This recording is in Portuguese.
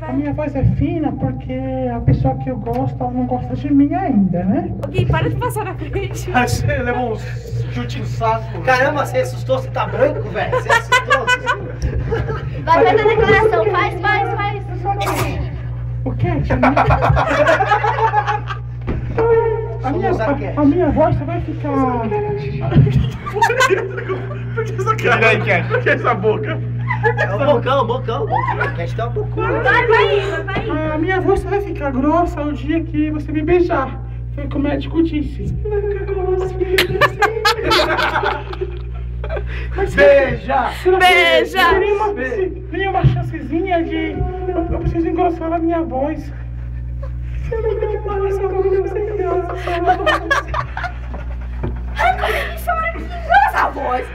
A minha voz é fina porque a pessoa que eu gosto, ela não gosta de mim ainda, né? Gui, para de passar na frente. Você levou um chute no saco. Caramba, você assustou, você tá branco, velho? Você assustou? Vai fazer a declaração, faz. O quê, tia? A minha voz só vai ficar... Por que essa cara? Por que essa boca? É o bocão. A questão é o bocão. Vai. A minha voz só vai ficar grossa o dia que você me beijar. Foi o que o médico disse. Vai ficar grossa. Beija! Tem uma chancezinha de... Eu preciso engrossar a minha voz. Essa voz.